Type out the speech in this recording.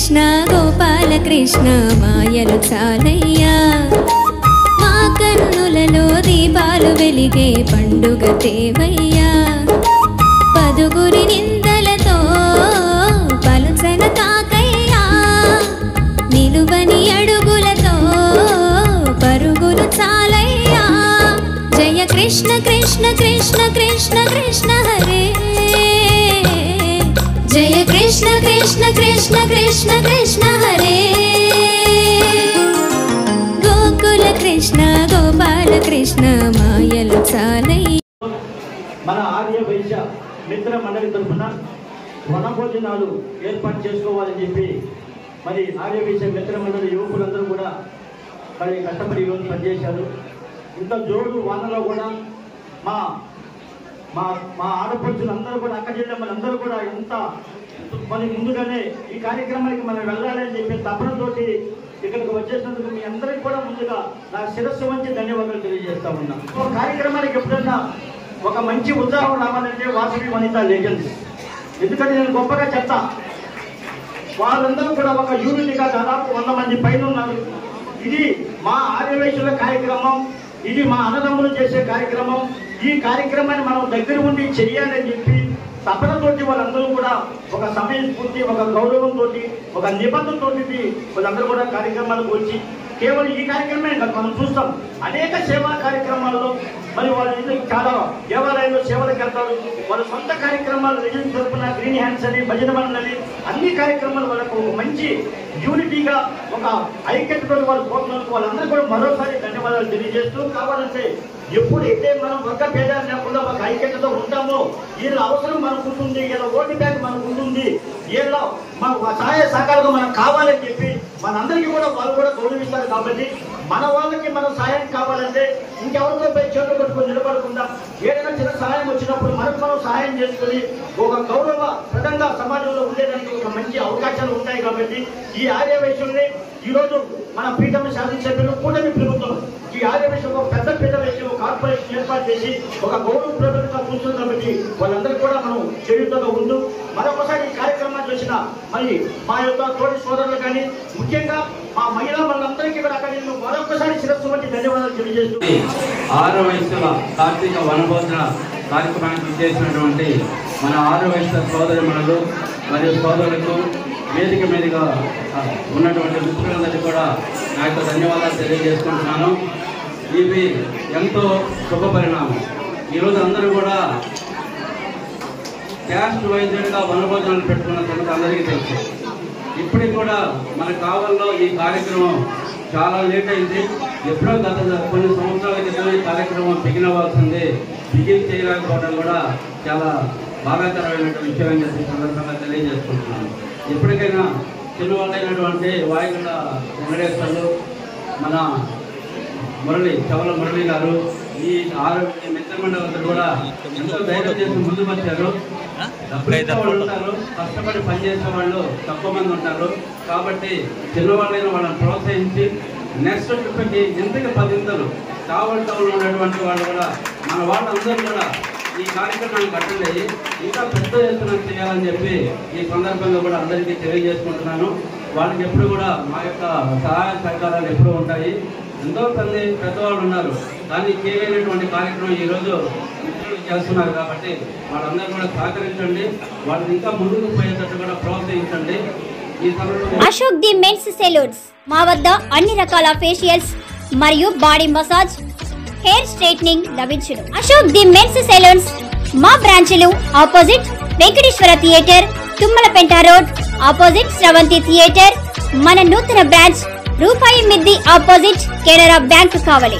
కృష్ణ గోపాల కృష్ణ మాయలు చాలయ్యా మా కన్నులలో దీపాలు వెలిగే పండుగ తేవయ్యా పదుగురి నిందలతో పలుచన తాకయ్యా నిలువని అడుగులతో పరుగులు చాలయ్యా జయ కృష్ణ కృష్ణ కృష్ణ కృష్ణ కృష్ణ హరే జయ కృష్ణ కృష్ణ కృష్ణ కృష్ణ కృష్ణ హరే గోకుల కృష్ణ గోపాల కృష్ణ మాయలు చాలయ్యా మన ఆర్య వైశ్య మిత్ర మండలి తరఫున వనభోజనాలు ఏర్పాటు చేసుకోవాలని చెప్పి మరి ఆర్య వైశ్య మిత్ర మండలి యువకులందరూ కూడా మరి కష్టపడి ఈరోజు పనిచేశారు. ఇంత జోడు వానలో కూడా మా మా మా ఆడపడుచులందరూ కూడా అక్క చెల్లెమ్మలందరూ కూడా ఎంత మరి ముందుగానే ఈ కార్యక్రమానికి మనం వెళ్ళాలని చెప్పి తపనతోటి ఇక్కడికి వచ్చేసినందుకు మీ అందరికీ కూడా ముందుగా నా శిరస్సు వంచి ధన్యవాదాలు తెలియజేస్తా ఉన్నా. ఒక కార్యక్రమానికి ఎప్పుడన్నా ఒక మంచి ఉత్సాహం రావాలంటే వాసవి వనిత లెజెండ్స్, ఎందుకంటే నేను గొప్పగా చెప్తా, వాళ్ళందరూ కూడా ఒక యూనిట్గా దాదాపు 100 మంది పైన ఉన్నారు. ఇది మా ఆర్యవైశ్యుల కార్యక్రమం, ఇది మా అన్నదమ్ములు చేసే కార్యక్రమం. ఈ కార్యక్రమాన్ని మనం దగ్గర ఉండి చెయ్యాలని చెప్పి తపనతోటి వాళ్ళందరూ కూడా ఒక సమయస్ఫూర్తి, ఒక గౌరవంతో, ఒక నిబద్ధతతో వాళ్ళందరూ కూడా కార్యక్రమాలకు వచ్చి కేవలం ఈ కార్యక్రమే మనం చూస్తాం. అనేక సేవా కార్యక్రమాల్లో మరి వాళ్ళు చాలా దేవాలయంలో సేవలకు వెళ్తారు. వాళ్ళ సొంత కార్యక్రమాలు రిజల్ట్ తరపున గ్రీన్ హ్యాండ్స్ అని, భజన మండలి, అన్ని కార్యక్రమాలు వాళ్ళకు మంచి యూనిటీగా ఒక ఐక్యతతో వాళ్ళు పోతున్నందుకు వాళ్ళందరూ కూడా మరోసారి ధన్యవాదాలు తెలియజేస్తూ, కావాలంటే ఎప్పుడైతే మనం వర్గ భేదాలు లేకుండా ఒక ఐక్యతతో ఉంటామో వీళ్ళ అవసరం మనకు ఉంటుంది, వీళ్ళ ఓటు బ్యాంక్ మనకు ఉంటుంది, వీళ్ళ మన సహాయ సహకారంగా మనకు కావాలని చెప్పి మనందరికీ కూడా వాళ్ళు కూడా గౌరవిస్తారు. కాబట్టి మన వాళ్ళకి మనం సహాయం కావాలంటే ఇంకెవరితో పై చేతులు పెట్టుకొని నిలబడకుండా ఏదైనా చిన్న సహాయం వచ్చినప్పుడు మనకు మనం సహాయం చేసుకుని ఒక గౌరవప్రదంగా సమాజంలో ఉండేదానికి ఒక మంచి అవకాశాలు ఉంటాయి. కాబట్టి ఈ ఆర్యవైశ్యుల్ని ఈరోజు మన పీఠం శాసనసభ్యులు కూటమి ప్రభుత్వం ఈ ఆర్యవైశ్యం ఒక పెద్ద పీఠం వేసి ఒక కార్పొరేషన్ ఏర్పాటు చేసి ఒక గౌరవ ప్రభుత్వంగా కూర్చుంది. కాబట్టి వాళ్ళందరూ కూడా మనం చేయుతగా ఉంటూ మరొకసారి ఈ కార్యక్రమాన్ని చూసిన మరి మా యొక్క తోటి సోదరులు కానీ ముఖ్యంగా మా మహిళా వాళ్ళందరికీ కూడా అక్కడ మరొకసారి శిరస్సు వంటి ధన్యవాదాలు తెలియజేస్తూ ఆర్యవైశ్యుల కార్తీక వనభోజన కార్యక్రమానికి చేసినటువంటి మన ఆర్యవైశ్య సోదరిమణులు మరియు సోదరులకు వేదిక మీదుగా ఉన్నటువంటి మిత్రులందరికీ కూడా నా యొక్క ధన్యవాదాలు తెలియజేసుకుంటున్నాను. ఇవి ఎంతో శుభ పరిణామం. ఈరోజు అందరూ కూడా క్యాస్ట్ వైద్యుడిగా వనభోజనాలు పెట్టుకున్న సంగతి అందరికీ తెలుసు. ఇప్పటికి కూడా మన కావల్లో ఈ కార్యక్రమం చాలా లేట్ అయింది. ఎప్పుడో గత కొన్ని సంవత్సరాల క్రితం ఈ కార్యక్రమం బిగిన్ అవ్వాల్సింది, బిగిన్ చేయలేకపోవడం కూడా చాలా బాధాకరమైనటువంటి విషయం అని చెప్పి సందర్భంగా తెలియజేసుకుంటున్నాను. ఎప్పటికైనా చిన్నవాళ్ళైనటువంటి వాయుగుండ వెంకటేశ్వర్లు, మన చవల మురళి గారు, ఈ ఆరోగ్య మిత్రమండలంతా కూడా ఎంతో ధైర్యం చేసి ముందుకు వచ్చారు. వాళ్ళు ఉంటారు, కష్టపడి పనిచేసే వాళ్ళు తక్కువ మంది ఉంటారు. కాబట్టి చిన్నవాళ్ళైన వాళ్ళని ప్రోత్సహించి నెక్స్ట్ ట్రిప్కి ఇంతకి 10 కావల్ టౌన్లో ఉన్నటువంటి వాళ్ళు కూడా మన వాళ్ళందరూ కూడా ఈ కార్యక్రమానికి అటెండ్ అయ్యి ఇంకా పెద్ద ఎత్తున చేయాలని చెప్పి ఈ సందర్భంగా కూడా అందరికీ తెలియజేసుకుంటున్నాను. వాళ్ళకి ఎప్పుడు కూడా మా యొక్క సహాయ సహకారాలు ఎప్పుడూ ఉంటాయి. ఎంతో మంది పెద్దవాళ్ళు ఉన్నారు, కానీ చేయలేనటువంటి కార్యక్రమం ఈరోజు మిత్రులు చేస్తున్నారు. కాబట్టి వాళ్ళందరూ కూడా సహకరించండి, వాళ్ళని ఇంకా ముందుకు పోయేటట్టు కూడా ప్రోత్సహించండి. ఈ సందర్భంగా అశోక్ ది మెన్స్ సెలూన్స్ మా వద్ద అన్ని రకాల ఫేషియల్స్ మరియు బాడీ మసాజ్, హెయిర్ స్ట్రైట్నింగ్ లభించును. అశోక్ ది మెన్స్ సెలూన్స్ మా బ్రాంచ్లు opposite Venkateswara theatre, Tummalapenta road, opposite Sravanthi theatre. మన నూతన బ్రాంచ్ రూపాయి మిద్ది ఆపోజిట్ కెనరా బ్యాంక్ కావలి.